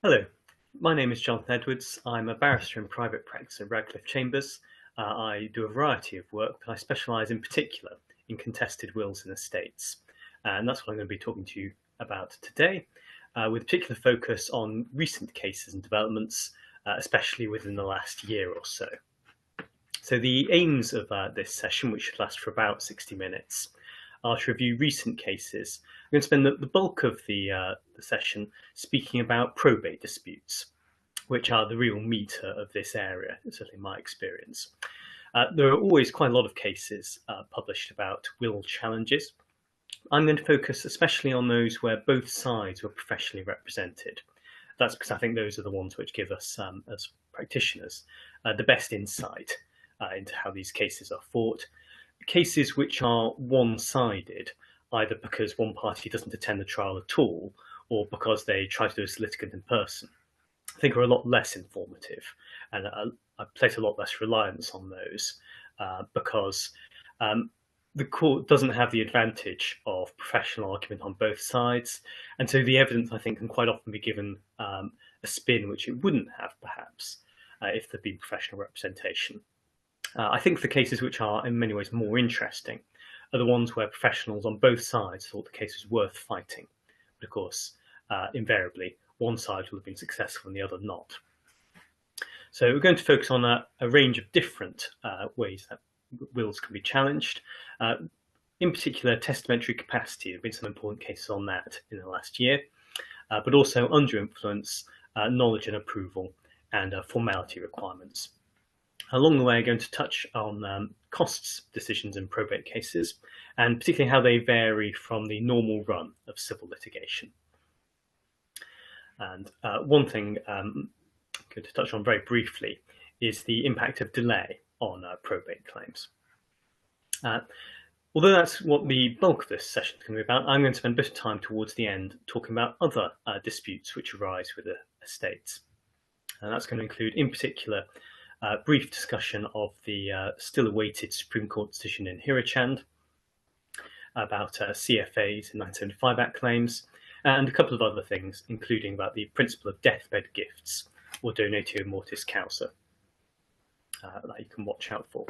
Hello, my name is Jonathan Edwards. I'm a barrister in private practice at Radcliffe Chambers. I do a variety of work, but I specialise in particular in contested wills and estates. And that's what I'm going to be talking to you about today, with a particular focus on recent cases and developments, especially within the last year or so. So the aims of this session, which should last for about 60 minutes, are to review recent cases. I'm going to spend the bulk of the session speaking about probate disputes, which are the real meat of this area, certainly in my experience. There are always quite a lot of cases published about will challenges. I'm going to focus especially on those where both sides were professionally represented. That's because I think those are the ones which give us, as practitioners, the best insight into how these cases are fought. Cases which are one-sided, either because one party doesn't attend the trial at all, or because they try to do as litigant in person, I think are a lot less informative, and I place a lot less reliance on those because the court doesn't have the advantage of professional argument on both sides, and so the evidence, I think, can quite often be given a spin which it wouldn't have, perhaps, if there'd been professional representation. I think the cases which are in many ways more interesting are the ones where professionals on both sides thought the case was worth fighting. But of course, invariably, one side will have been successful and the other not. So we're going to focus on a range of different ways that wills can be challenged. In particular, testamentary capacity. There have been some important cases on that in the last year, but also under influence, knowledge and approval, and formality requirements. Along the way, I'm going to touch on costs decisions in probate cases, and particularly how they vary from the normal run of civil litigation. And one thing I'm going to touch on very briefly is the impact of delay on probate claims. Although that's what the bulk of this session is going to be about, I'm going to spend a bit of time towards the end talking about other disputes which arise with the estates. And that's going to include, in particular, brief discussion of the still awaited Supreme Court decision in Hirachand about CFAs and 1975 Act claims, and a couple of other things, including about the principle of deathbed gifts, or donatio mortis causa, that you can watch out for.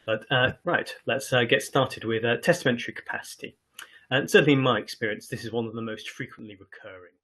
But right, let's get started with testamentary capacity. And certainly in my experience, this is one of the most frequently recurring